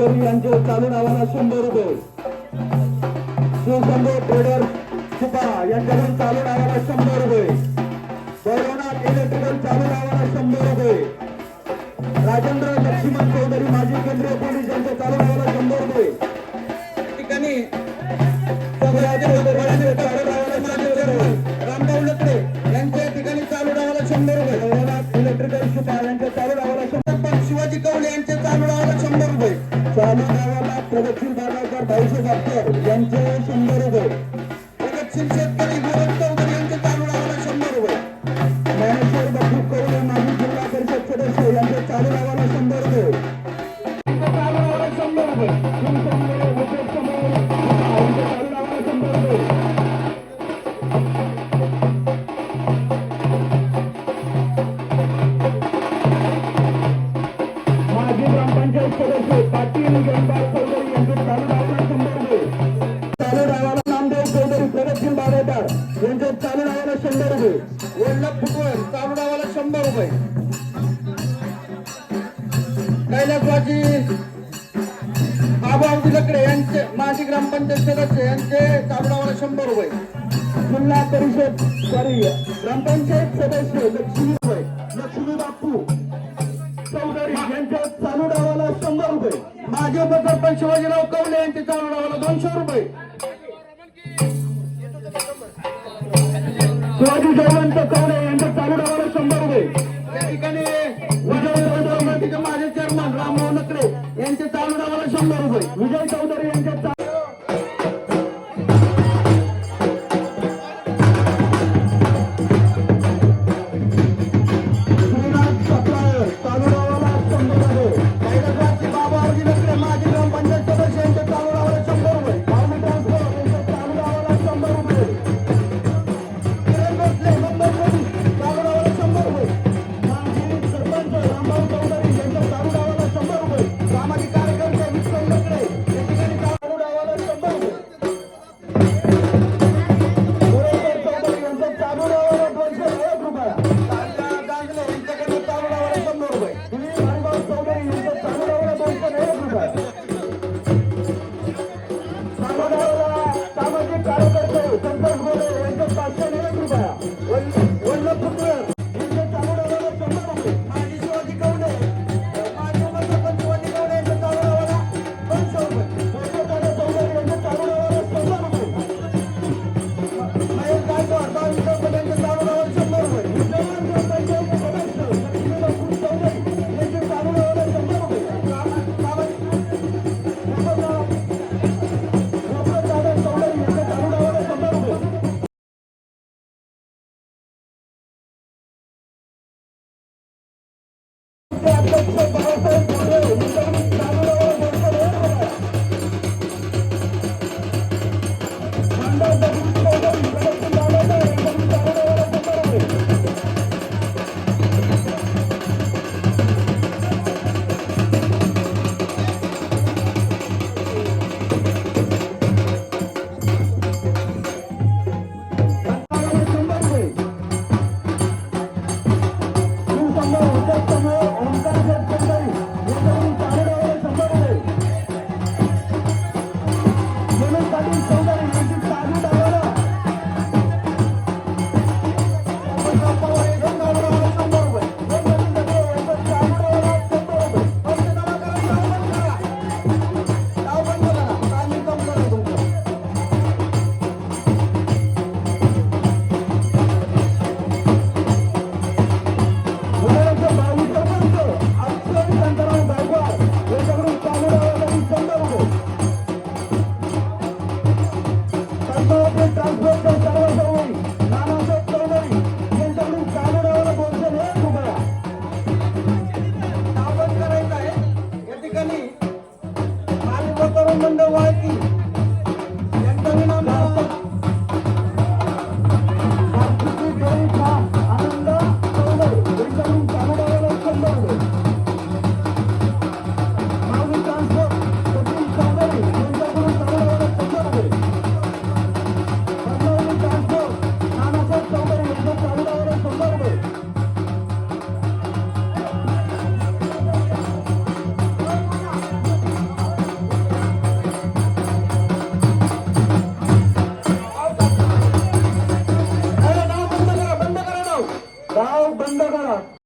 चौधरी यांचे चालू नावाला 100 रुपये. शिवशंभो ट्रेडर सुपा यांच्याकडून चालू नावाला 100 रुपये. भैरवनाथ इलेक्ट्रिकल चालू नावाला 100 रुपये. राजेंद्र लक्ष्मण चौधरी माजी केंद्रीय पोलीस यांचे चालू नावाला 100 रुपये. ठिकाणी रामभाऊ लकडे यांच्या ठिकाणी चालू नावाला 100 रुपये. भैरवनाथ इलेक्ट्रिकल सुपा यांचे चालू नावाला 100. शिवाजी कवले यांचे चालू नावाला 100 रुपये. चालू नावाला प्रगतशील बागायतदार भाऊसाहेब अख्तर यांचे 100 रुपये. प्रगतशील शेतकरी गोरख चौधरी यांचे चालू नावाला 100 रुपये. ज्ञानेश्वर बच्चू कवले माजी जिल्हा परिषद सदस्य यांचे चालू नावाला 100 रुपये. चालू नावाला 100 रुपये. यांचे चालू नावाला 100 रुपये. माजी ग्रामपंचायत सदस्य पाटील गणबार चौधरी यांचे चालू नावाला 100 रुपये. चालू नावाला नामदेव चौधरी प्रगतशील बागायतदार यांचे चालू नावाला 100 रुपये. वल्लभ फुटवळ चालू नावाला 100 रुपये. कैलासवाजी बाबा लकडे यांचे माजी ग्रामपंचायत सदस्य यांचे चालू नावाला 100 रुपये. जिल्हा परिषद ग्रामपंचायत सदस्य लक्ष्मी बापू चौधरी यांच्या चालू नावाला 100 रुपये. माजी उपसरपंच शिवाजीराव कवले यांचे चालू नावाला 200 रुपये. शिवाजी जयवंत कवले यांच्या चालू नावाला 100 रुपये. त्या ठिकाणी विजय चौधरी माजी चेअरमन रामभाऊ नकरे यांचे चालू नावाला 100 रुपये. विजय चौधरी यांच्या